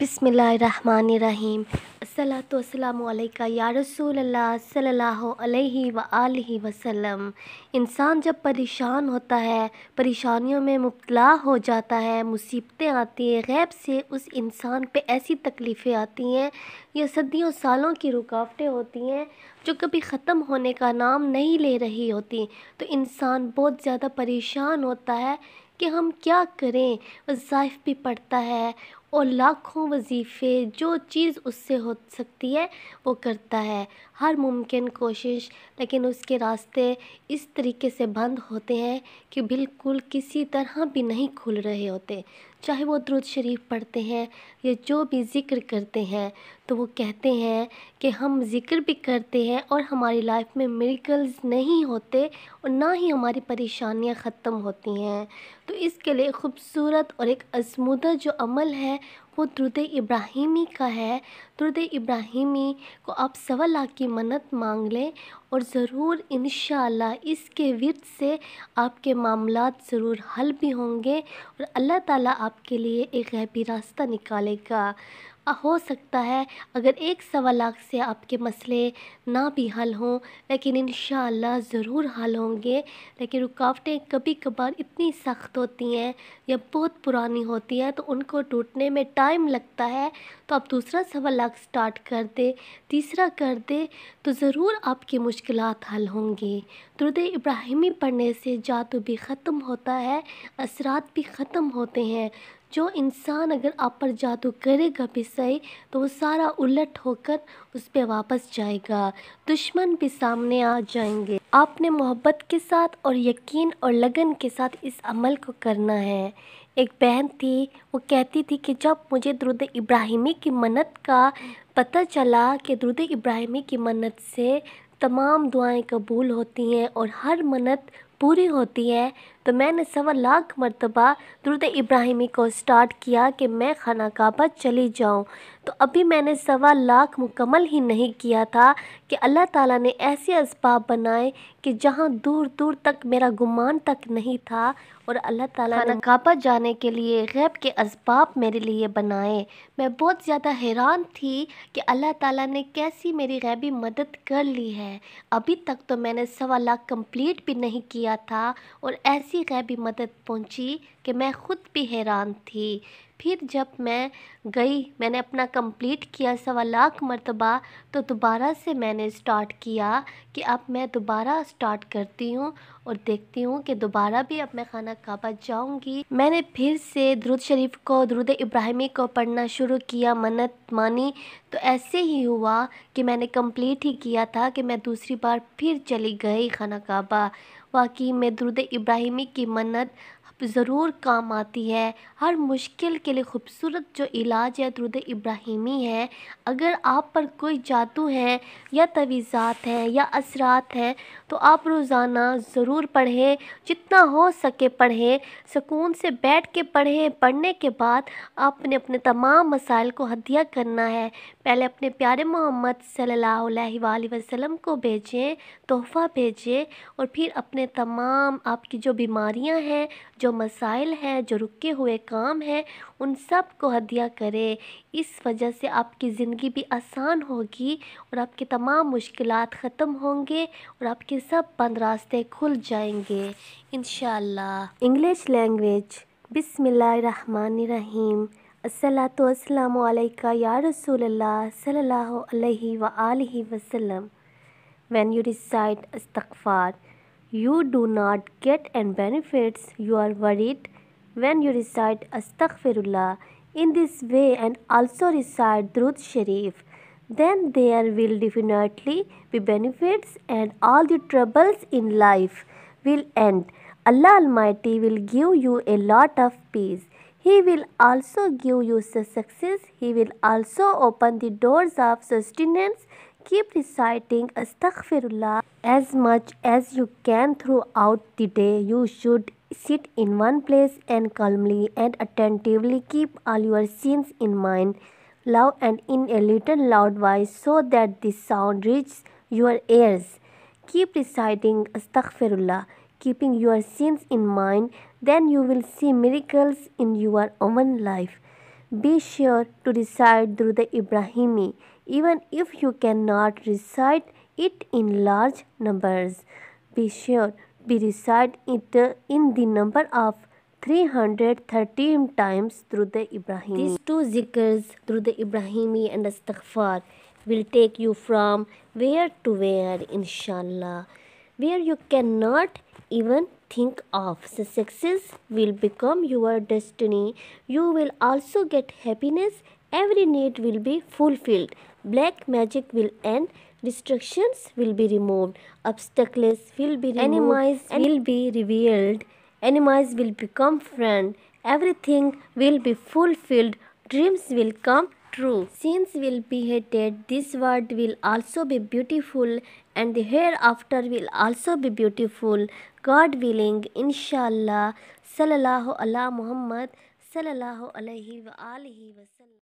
بسم اللہ الرحمن الرحیم۔ الصلاۃ والسلام علیکہ یا رسول اللہ صلی اللہ علیہ وآلہ وسلم۔ انسان جب پریشان ہوتا ہے، پریشانیوں میں مبتلا ہو جاتا ہے، مصیبتیں آتی ہیں، غیب سے اس انسان پہ ایسی تکلیفیں آتی ہیں یا صدیوں سالوں کی رکاوٹیں ہوتی ہیں جو کبھی ختم ہونے کا نام نہیں لے رہی ہوتی، تو انسان بہت زیادہ پریشان ہوتا ہے کہ ہم کیا کریں۔ وظائف بھی پڑھتا ہے اور لاکھوں وظیفے، جو چیز اس سے ہو سکتی ہے وہ کرتا ہے، ہر ممکن کوشش، لیکن اس کے راستے اس طریقے سے بند ہوتے ہیں کہ بالکل کسی طرح بھی نہیں کھل رہے ہوتے۔ چاہے وہ درود شریف پڑھتے ہیں یا جو بھی ذکر کرتے ہیں، تو وہ کہتے ہیں کہ ہم ذکر بھی کرتے ہیں اور ہماری لائف میں میریکلز نہیں ہوتے اور نہ ہی ہماری پریشانیاں ختم ہوتی ہیں۔ تو اس کے لیے خوبصورت اور ایک آزمودہ جو عمل ہے وہ درود ابراہیمی کا ہے۔ درود ابراہیمی کو آپ 1.25 کی منت مانگ لیں اور ضرور انشاءاللہ اس کے ورد سے آپ کے معاملات ضرور حل بھی ہوں گے اور اللہ تعالیٰ آپ کے لیے ایک غیبی راستہ نکالے گا۔ ہو سکتا ہے اگر 1.25 سے آپ کے مسئلے نہ بھی حل ہوں، لیکن انشاءاللہ ضرور حل ہوں گے۔ لیکن رکاوٹیں کبھی کبھار اتنی سخت ہوتی ہیں یا بہت پرانی ہوتی ہیں تو ان کو ٹوٹنے میں ٹائم لگتا ہے، تو آپ دوسرا 1.25 سٹارٹ کر دیں، تیسرا کر دیں، تو ضرور آپ کی مشکلات حل ہوں گی۔ درود ابراہیمی پڑھنے سے جادو بھی ختم ہوتا ہے، اثرات بھی ختم ہوتے ہیں۔ جو انسان اگر آپ پر جادو کرے گا بھی صحیح تو وہ سارا الٹ ہو کر اس پہ واپس جائے گا، دشمن بھی سامنے آ جائیں گے۔ آپ نے محبت کے ساتھ اور یقین اور لگن کے ساتھ اس عمل کو کرنا ہے۔ ایک بہن تھی، وہ کہتی تھی کہ جب مجھے درود ابراہیمی کی منت کا پتہ چلا کہ درود ابراہیمی کی منت سے تمام دعائیں قبول ہوتی ہیں اور ہر منت پوری ہوتی ہے، تو میں نے 1.25 مرتبہ درود ابراہیمی کو سٹارٹ کیا کہ میں خانہ کعبہ چلی جاؤں۔ تو ابھی میں نے 1.25 مکمل ہی نہیں کیا تھا کہ اللہ تعالیٰ نے ایسے اسباب بنائے کہ جہاں دور دور تک میرا گمان تک نہیں تھا، اور اللہ تعالیٰ نے خانہ کعبہ جانے کے لیے غیب کے اسباب میرے لیے بنائے۔ میں بہت زیادہ حیران تھی کہ اللہ تعالیٰ نے کیسی میری غیبی مدد کر لی ہے۔ ابھی تک تو میں نے 1.25 کمپلیٹ بھی نہیں کیا تھا اور ایسی غیبی مدد پہنچی کہ میں خود بھی حیران تھی۔ پھر جب میں گئی، میں نے اپنا کمپلیٹ کیا 1.25 مرتبہ، تو دوبارہ سے میں نے سٹارٹ کیا کہ اب میں دوبارہ سٹارٹ کرتی ہوں اور دیکھتی ہوں کہ دوبارہ بھی اب میں خانہ کعبہ جاؤں گی۔ میں نے پھر سے درود شریف کو، درود ابراہیمی کو پڑھنا شروع کیا، منت مانی، تو ایسے ہی ہوا کہ میں نے کمپلیٹ ہی کیا تھا کہ میں دوسری بار پھر چلی گئی خانہ کعبہ۔ واقعی میں درود ابراہیمی کی منت ضرور کام آتی ہے۔ ہر مشکل کے لیے خوبصورت جو علاج ہے درود ابراہیمی ہے۔ اگر آپ پر کوئی جادو ہے یا تعویذات ہیں یا اثرات ہیں تو آپ روزانہ ضرور پڑھیں، جتنا ہو سکے پڑھیں، سکون سے بیٹھ کے پڑھیں۔ پڑھنے کے بعد آپ نے اپنے تمام مسائل کو ہدیہ کرنا ہے۔ پہلے اپنے پیارے محمد صلی اللہ علیہ وآلہ وسلم کو بھیجیں، تحفہ بھیجیں، اور پھر اپنے تمام آپ کی جو بیماریاں ہیں، جو مسائل ہیں، جو رکے ہوئے کام ہیں، ان سب کو ہدیہ کریں۔ اس وجہ سے آپ کی زندگی بھی آسان ہوگی اور آپ کے تمام مشکلات ختم ہوں گے اور آپ کے سب بند راستے کھل جائیں گے انشاءاللہ۔ English language. بسم اللہ الرحمن الرحیم۔ الصلاۃ والسلام علیکہ یا رسول اللہ صلی اللہ علیہ وآلہ وسلم۔ When you recite Astaghfar, you do not get any benefits. You are worried when you recite Astaghfirullah in this way and also recite Durud Sharif. Then there will definitely be benefits and all the troubles in life will end. Allah Almighty will give you a lot of peace. He will also give you success. He will also open the doors of sustenance. Keep reciting Astaghfirullah as much as you can throughout the day. You should sit in one place and calmly and attentively keep all your sins in mind, loud and in a little loud voice so that the sound reaches your ears. Keep reciting Astaghfirullah, keeping your sins in mind, then you will see miracles in your own life. Be sure to recite Durud Ibrahimi, even if you cannot recite it in large numbers. Be sure to recite it in the number of 313 times Durud Ibrahimi. These two zikrs, Durud Ibrahimi and Astaghfar, will take you from where to where, inshallah, where you cannot even think of. So success will become your destiny. You will also get happiness. Every need will be fulfilled. Black magic will end. Restrictions will be removed. Obstacles will be removed. Enemies will be revealed. Enemies will become friend. Everything will be fulfilled. Dreams will come true. Sins will be hated. This world will also be beautiful, and the hereafter will also be beautiful. God willing, inshallah. Sallallahu ala Muhammad sallallahu alaihi wa alihi wa sallam.